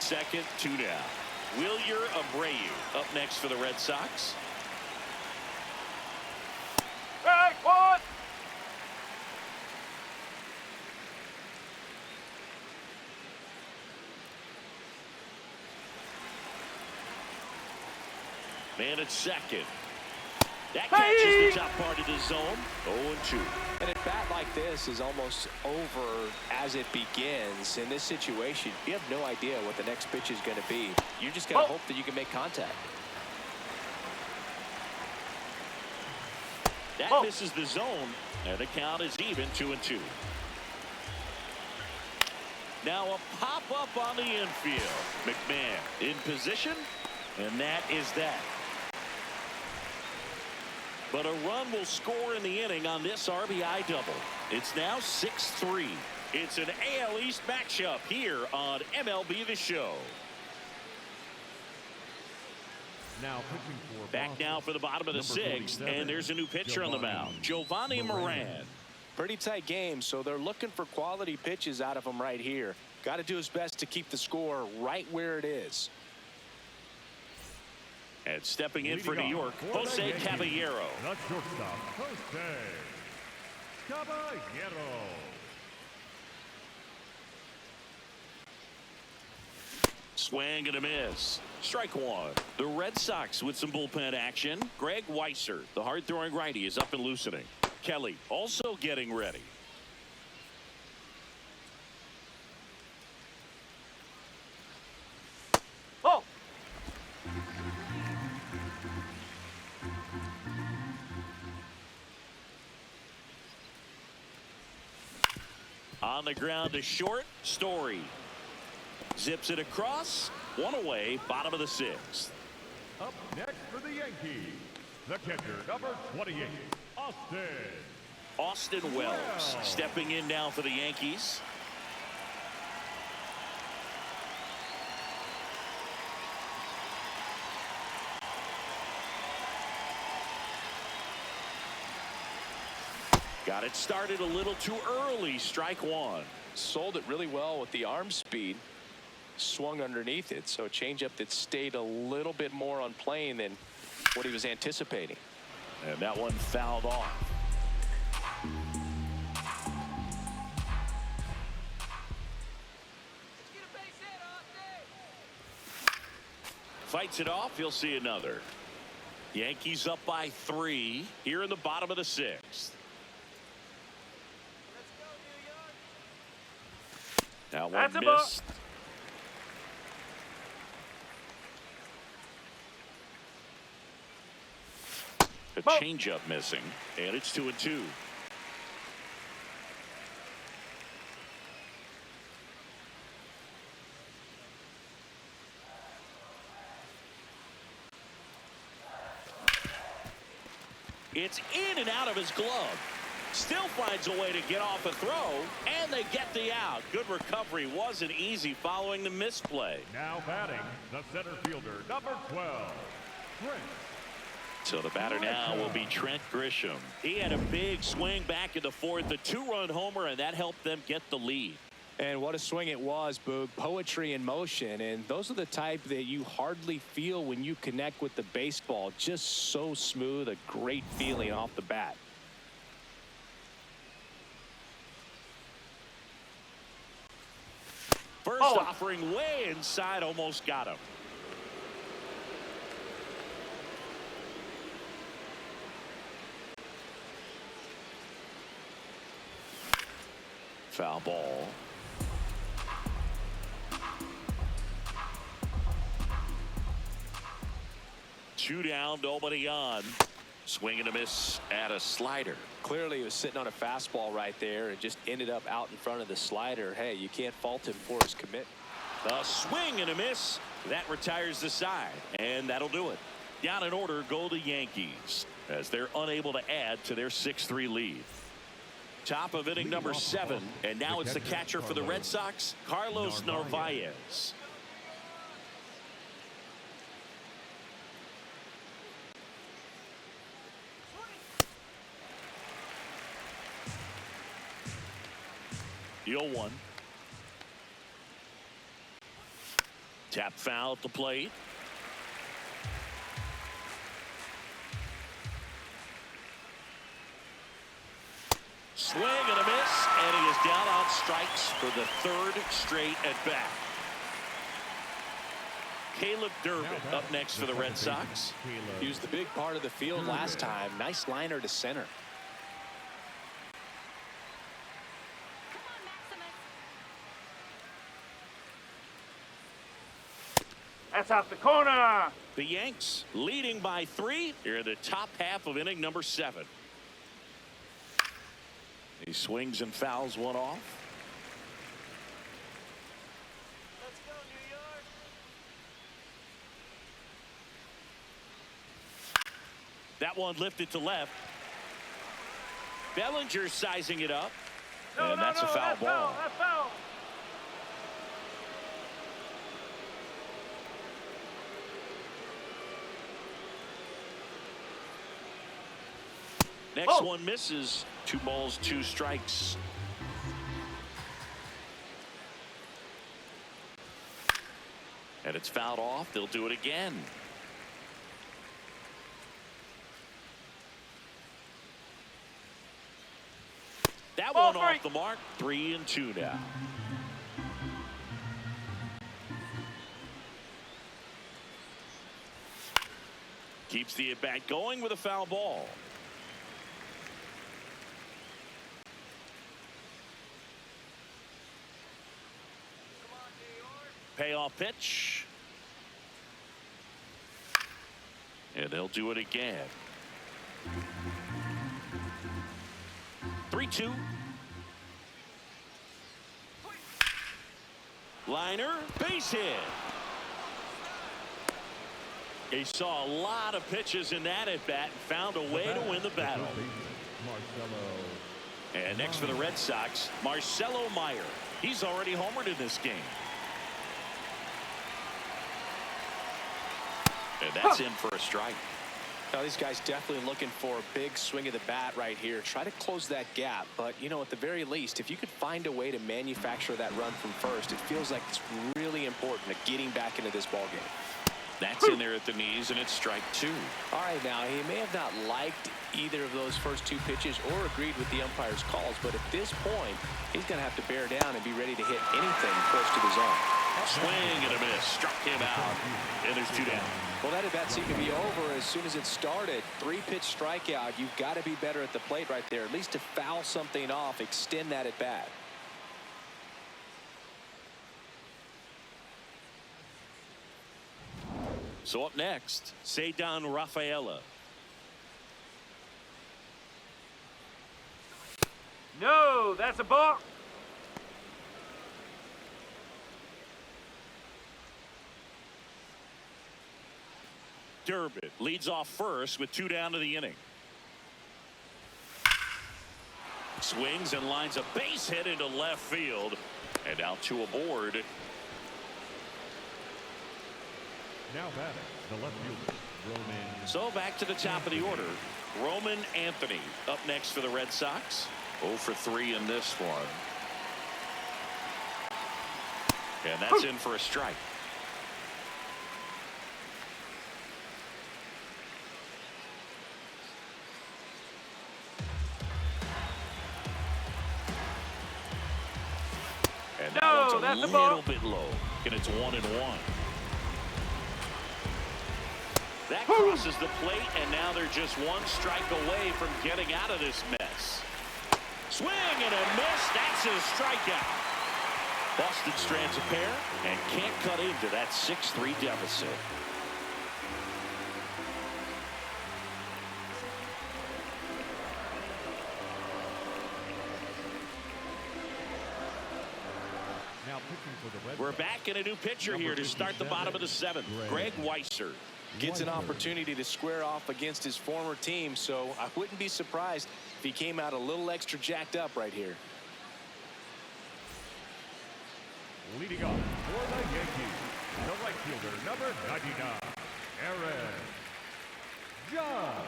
second, 2 down. Wilyer Abreu up next for the Red Sox. Hey, one. Man at second. That catches the top part of the zone. 0-2. And a bat like this is almost over as it begins. In this situation, you have no idea what the next pitch is going to be. You just got to hope that you can make contact. That misses the zone, and the count is even, 2-2. Now a pop-up on the infield. McMahon in position, and that is that. But a run will score in the inning on this RBI double. It's now 6-3. It's an AL East matchup here on MLB The Show. Now pitching for Back Boston, now for the bottom of the number 6th, 47, and there's a new pitcher on the mound, Giovanni Moran. Pretty tight game, so they're looking for quality pitches out of him right here. Got to do his best to keep the score right where it is. And stepping in Leading for New off York, for the Jose Yankees, Caballero. the shortstop, Jose Caballero. Swing and a miss. Strike one. The Red Sox with some bullpen action. Greg Weisser, the hard-throwing righty, is up and loosening. Kelly also getting ready. Oh. On the ground to short, Story. Zips it across. One away, bottom of the 6th. Up next for the Yankees, the catcher, number 28, Austin Wells stepping in now for the Yankees. Got it started a little too early. Strike one. Sold it really well with the arm speed. Swung underneath it, so a changeup that stayed a little bit more on plane than what he was anticipating. And that one fouled off. Fights it off. You'll see another. Yankees up by 3 here in the bottom of the 6th. That one missed. A changeup missing, and it's 2-2. It's in and out of his glove. Still finds a way to get off a throw, and they get the out. Good recovery. Wasn't easy following the misplay. Now batting, the center fielder, number 12, Trent. So the batter now will be Trent Grisham. He had a big swing back in the 4th, a 2-run homer, and that helped them get the lead. And what a swing it was, Boog. Poetry in motion. And those are the type that you hardly feel when you connect with the baseball. Just so smooth, a great feeling off the bat. First offering way inside, almost got him. Foul ball. Two down, nobody on. Swing and a miss at a slider. Clearly he was sitting on a fastball right there and just ended up out in front of the slider. Hey, you can't fault him for his commitment. A swing and a miss. That retires the side, and that'll do it. Down in order go the Yankees as they're unable to add to their 6-3 lead. Top of inning number 7, and now it's the catcher for the Red Sox, Carlos Narvaez. The 0-1. Tap foul at the plate. Swing and a miss, and he is down on strikes for the third straight at bat. Caleb Duran up next for the Red Sox. He was the big part of the field last time. Nice liner to center. That's out the corner. The Yanks leading by 3 here in the top half of inning number 7. He swings and fouls one off. Let's go, New York. That one lifted to left. Bellinger sizing it up. No, And that's a foul ball. That's foul. Next one misses. 2 balls, 2 strikes. And it's fouled off. They'll do it again. That one off the mark. 3-2 now. Keeps the at-bat going with a foul ball. Payoff pitch. And they'll do it again. 3-2. Liner, base hit. He saw a lot of pitches in that at bat and found a way to win the battle. And next for the Red Sox, Marcelo Meyer. He's already homered in this game. And that's in for a strike. Now, these guys definitely looking for a big swing of the bat right here. Try to close that gap. But, you know, at the very least, if you could find a way to manufacture that run from first, it feels like it's really important at getting back into this ballgame. That's in there at the knees, and it's strike 2. All right, now, he may have not liked either of those first 2 pitches or agreed with the umpire's calls, but at this point, he's going to have to bear down and be ready to hit anything close to the zone. Swing and a miss. Struck him out. And there's 2 down. Well, that at-bat seemed to be over as soon as it started. 3-pitch strikeout. You've got to be better at the plate right there, at least to foul something off, extend that at-bat. So up next, Ceddanne Rafaela. No, that's a ball. Durbin leads off first with 2 down to the inning. Swings and lines a base hit into left field. And now 2 aboard. Now batting, the left fielder, Roman. So back to the top of the order. Roman Anthony up next for the Red Sox. 0 for 3 in this one. And that's in for a strike. And that one's that's a a ball. little bit low. And it's 1-1. That crosses the plate, and now they're just 1 strike away from getting out of this mess. Swing and a miss. That's his strikeout. Boston strands a pair and can't cut into that 6-3 deficit. Now pitching for the Red We're Sox. back in a new pitcher here to start the bottom of the 7th. Greg Weisser. Gets an opportunity to square off against his former team, so I wouldn't be surprised if he came out a little extra jacked up right here. Leading off for the Yankees, the right fielder, number 99, Jarren Duran.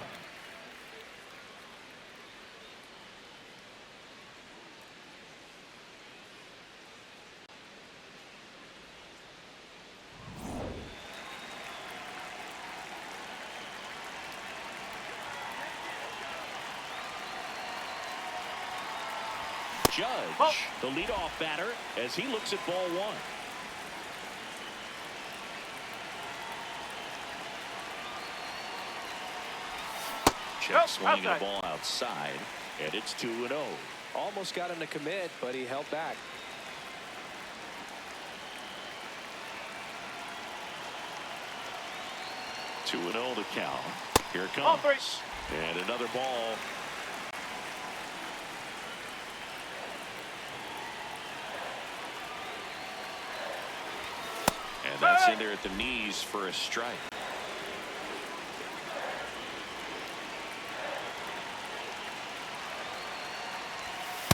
Judge, the leadoff batter, as he looks at ball one. Check swinging a ball outside, and it's 2-0. Almost got him to commit, but he held back. 2-0 the count. Here it comes. And another ball. And that's in there at the knees for a strike.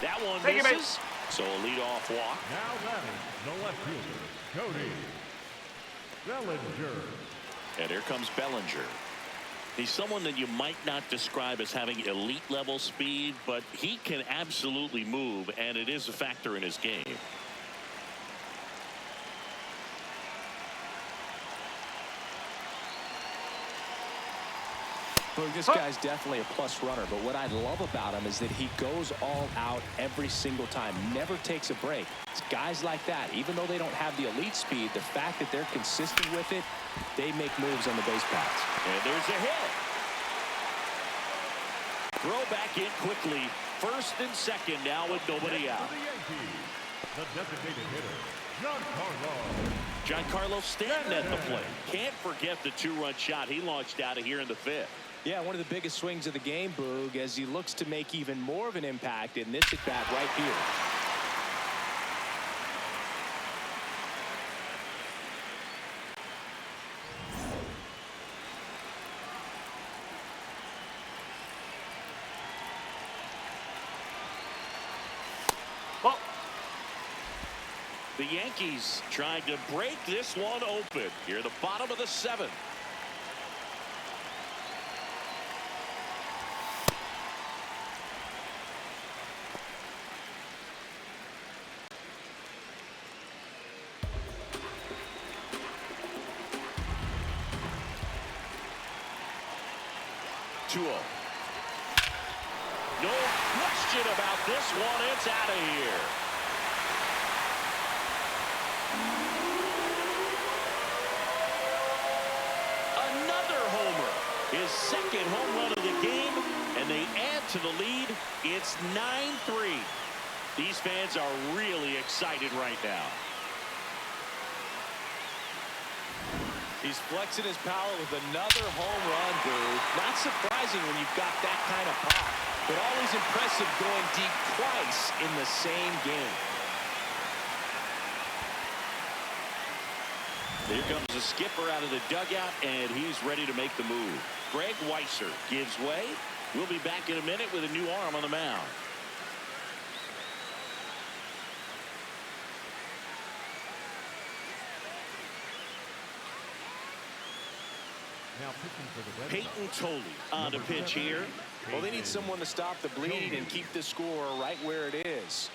That one misses. So a leadoff walk. Now batting the left fielder, Cody Bellinger. And here comes Bellinger. He's someone that you might not describe as having elite level speed, but he can absolutely move, and it is a factor in his game. Look, this guy's definitely a plus runner, but what I love about him is that he goes all out every single time, never takes a break. It's guys like that, even though they don't have the elite speed, the fact that they're consistent with it, they make moves on the base paths. And there's a hit. Throw back in quickly. First and second now with nobody out. For the Yankees, the designated hitter, Giancarlo. Giancarlo standing at the plate. Can't forget the two-run shot he launched out of here in the fifth. Yeah, one of the biggest swings of the game, Boog, as he looks to make even more of an impact in this at-bat right here. The Yankees trying to break this one open here, the bottom of the seventh. No question about this one. It's out of here. Another homer. His second home run of the game, and they add to the lead. It's 9-3. These fans are really excited right now. He's flexing his power with another home run, dude. Not surprising when you've got that kind of pop, but always impressive going deep twice in the same game. Here comes the skipper out of the dugout, and he's ready to make the move. Greg Weisser gives way. We'll be back in a minute with a new arm on the mound. Now pitching for the Red Peyton Sox. Tolley on the pitch here. Well, they need someone to stop the bleed and keep the score right where it is.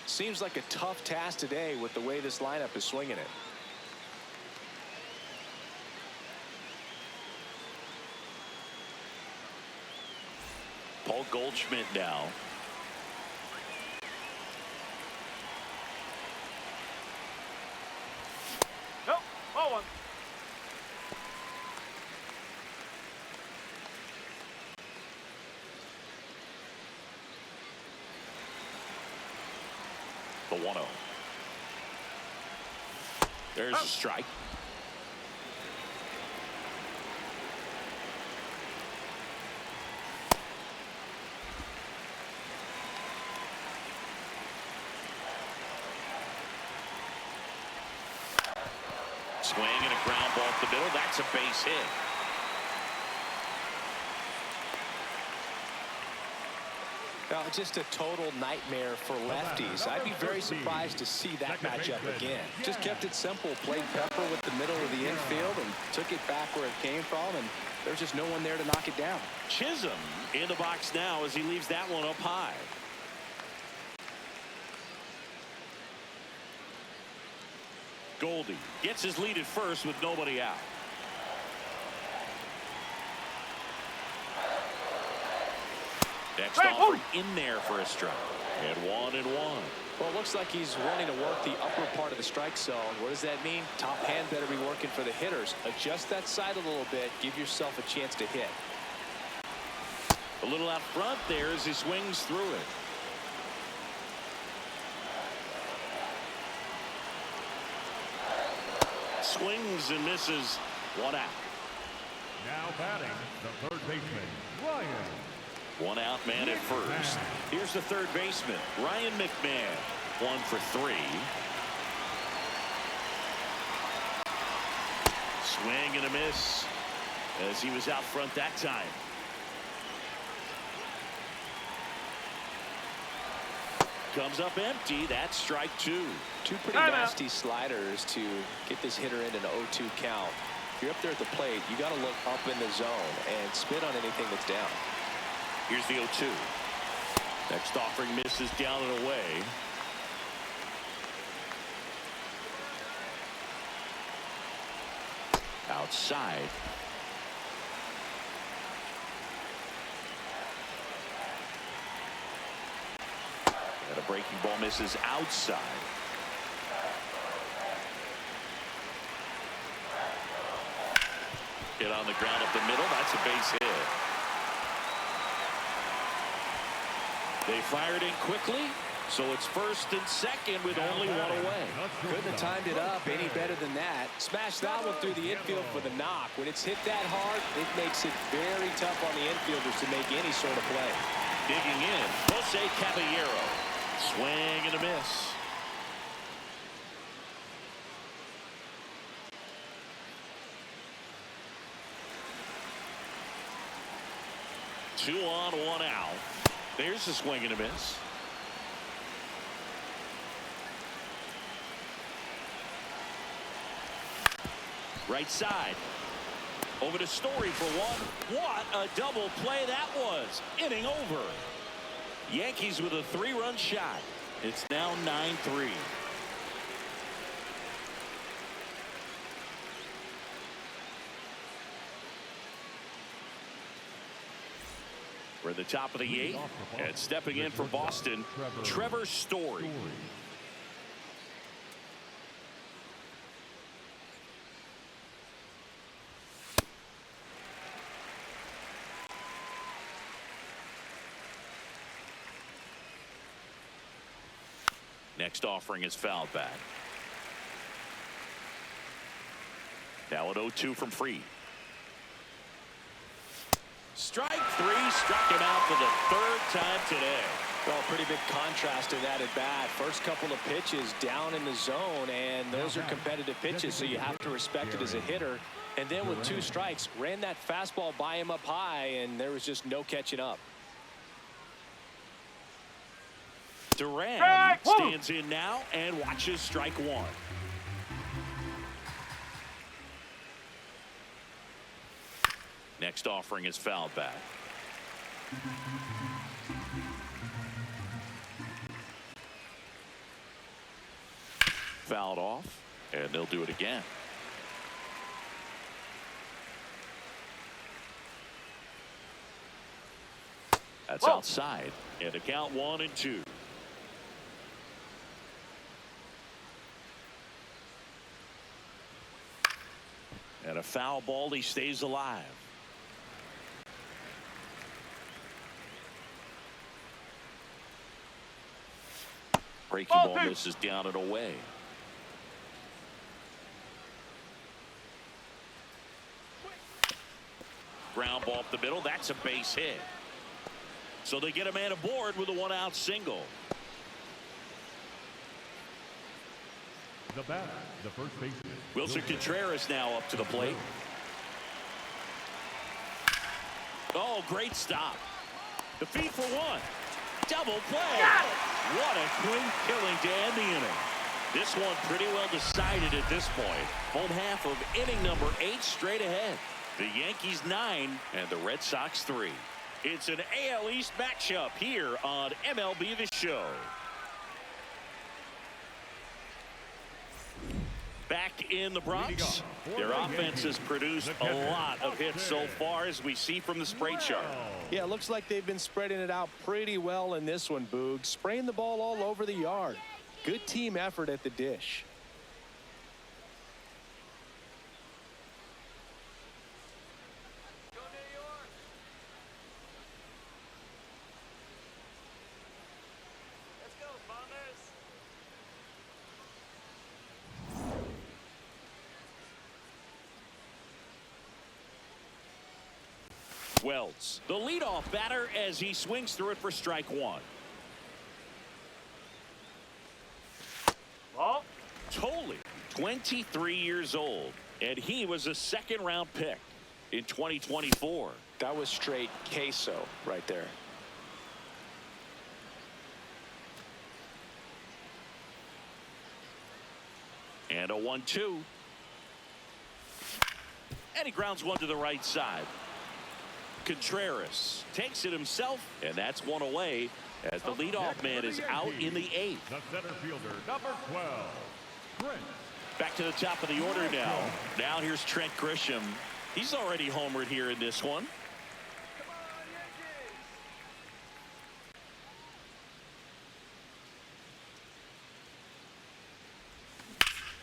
Seems like a tough task today with the way this lineup is swinging it. Paul Goldschmidt now. Nope. Ball one. The 1-0. There's a strike. Swing and a ground ball up the middle. That's a base hit. Now, just a total nightmare for lefties. I'd be very surprised to see that matchup again. Just kept it simple, played pepper with the middle of the infield and took it back where it came from, and there's just no one there to knock it down. Chisholm in the box now as he leaves that one up high. Goldie gets his lead at first with nobody out. Next offering in there for a strike. And 1-1. Well, it looks like he's wanting to work the upper part of the strike zone. What does that mean? Top hand better be working for the hitters. Adjust that side a little bit. Give yourself a chance to hit. A little out front there as he swings through it. Swings and misses. 1 out. Now batting, the third baseman, Ryan. 1 out man at first. Here's the third baseman, Ryan McMahon. 1 for 3. Swing and a miss as he was out front that time. Comes up empty. That's strike 2. Two pretty nasty sliders to get this hitter in an 0-2 count. If you're up there at the plate, you got to look up in the zone and spit on anything that's down. Here's the 0-2. Next offering misses down and away. Outside. And a breaking ball misses outside. Hit on the ground up the middle. That's a base hit. They fired in quickly, so it's first and second with only 1 away. Couldn't have timed it up any better than that. Smash that one through the infield for the knock. When it's hit that hard, it makes it very tough on the infielders to make any sort of play. Digging in, Jose Caballero. Swing and a miss. Two on, 1 out. There's the swing and a miss. Right side. Over to Story for 1. What a double play that was. Inning over. Yankees with a 3-run shot. It's now 9-3. We're at the top of the 8th, and stepping in for Boston, Trevor Story. Next offering is fouled back. Now an 0-2 from Freed. Strike 3, struck him out for the 3rd time today. Well, pretty big contrast in that at bat. First couple of pitches down in the zone, and those are competitive pitches, so you have to respect it as a hitter. And then with 2 strikes, ran that fastball by him up high, and there was just no catching up. Duran stands in now and watches strike 1. Next offering is fouled back. Fouled off, and they'll do it again. That's outside, and a count 1-2. And a foul ball, he stays alive. Breaking ball misses down and away. Ground ball up the middle. That's a base hit. So they get a man aboard with a 1-out single. The batter, the first baseman, Wilson Contreras now up to the plate. Oh, great stop. The feed for 1. Double play. What a clean killing to end the inning. This one pretty well decided at this point. Home half of inning number 8 straight ahead. The Yankees 9 and the Red Sox 3. It's an AL East matchup here on MLB The Show. back in the Bronx. Their offense has produced a lot of hits so far, as we see from the spray chart. Yeah, it looks like they've been spreading it out pretty well in this one, Boog. Spraying the ball all over the yard. Good team effort at the dish. Wells, the leadoff batter, as he swings through it for strike one. Ball. Tolley, 23 years old, and he was a second-round pick in 2024. That was straight queso right there. And a 1-2. And he grounds one to the right side. Contreras takes it himself, and that's one away as the leadoff man is out in the eighth. The center fielder, number 12, Trent. Back to the top of the order now. Now here's Trent Grisham. He's already homered here in this one.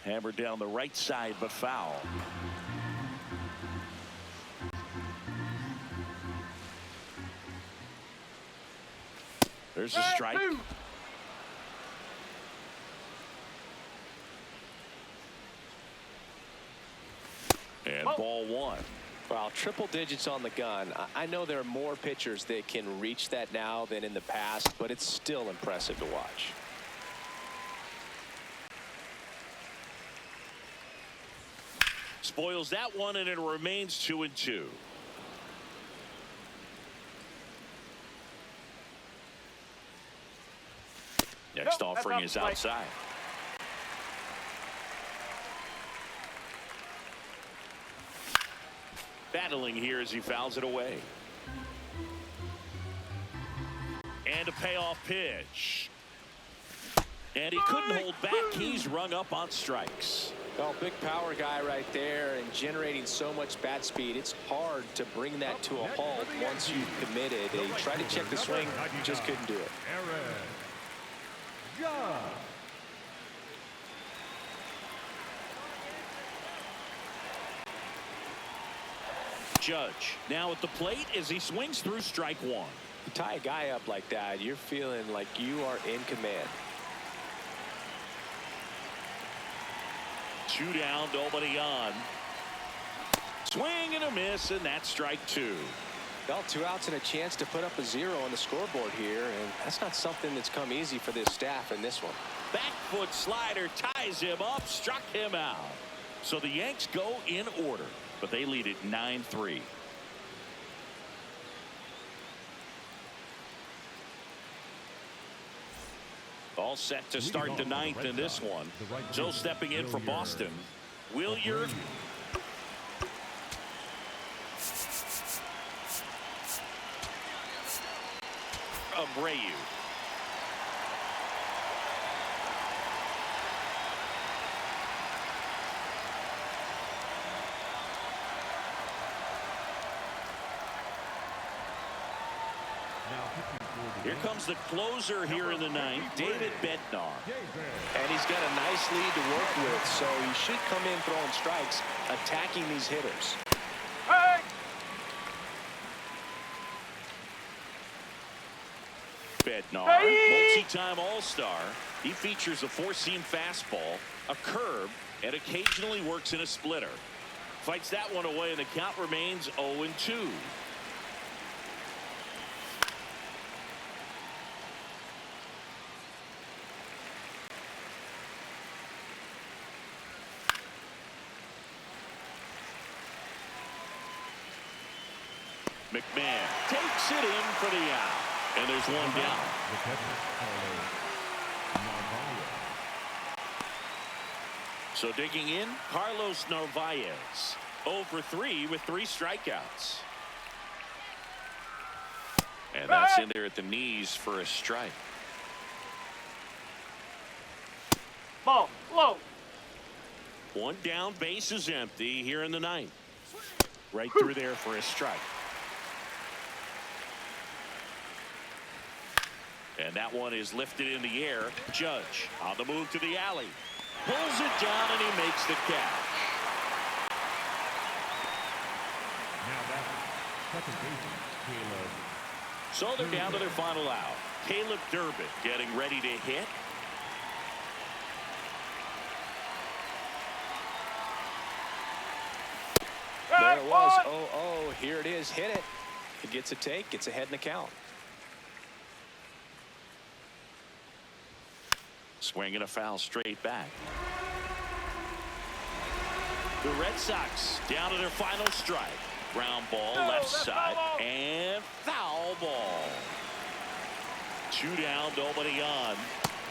Hammered down the right side, but foul. There's a strike. And ball one. Wow, triple digits on the gun. I know there are more pitchers that can reach that now than in the past, but it's still impressive to watch. Spoils that one, and it remains 2-2. Next offering is outside. Battling here as he fouls it away. And a payoff pitch. And he couldn't hold back. He's rung up on strikes. Well, big power guy right there and generating so much bat speed. It's hard to bring that to a halt once you've committed. He tried to check the swing, just couldn't do it. Judge now at the plate as he swings through strike one. You tie a guy up like that, you're feeling like you are in command. 2 down, nobody on. Swing and a miss, and that's strike two. Well, 2 outs and a chance to put up a 0 on the scoreboard here, and that's not something that's come easy for this staff in this one. Back foot slider ties him up, struck him out. So the Yanks go in order, but they lead it 9-3. All set to start the ninth in this one. So stepping in for Boston, Wilyer. Abreu. Here comes the closer here in the ninth, David Bednar. And he's got a nice lead to work with, so he should come in throwing strikes, attacking these hitters. Hey! Bednar, multi-time All-Star. He features a four-seam fastball, a curve, and occasionally works in a splitter. Fights that one away, and the count remains 0-2. McMahon takes it in for the out. And there's one down. So digging in, Carlos Narvaez. 0 for 3 with 3 strikeouts. And that's in there at the knees for a strike. One down, base is empty here in the ninth. Right through there for a strike. And that one is lifted in the air. Judge on the move to the alley. Pulls it down and he makes the catch. Now that's second baseman, Caleb. So they're down to their final out. Caleb Duran getting ready to hit. There it was. Oh, here it is. Hit it. He gets a take, gets ahead in the count. Swing and a foul straight back. The Red Sox down to their final strike. Ground ball left side and foul ball. 2 down, nobody on.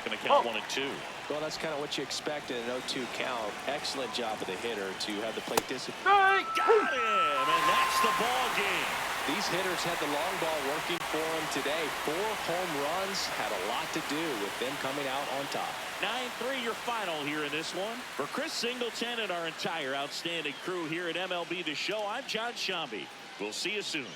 Going to count 1 and 2. Well, that's kind of what you expect in an 0-2 count. Excellent job of the hitter to have the plate discipline. Got him, and that's the ball game. These hitters had the long ball working for them today. 4 home runs had a lot to do with them coming out on top. 9-3 your final here in this one. For Chris Singleton and our entire outstanding crew here at MLB The Show, I'm John Shambi. We'll see you soon.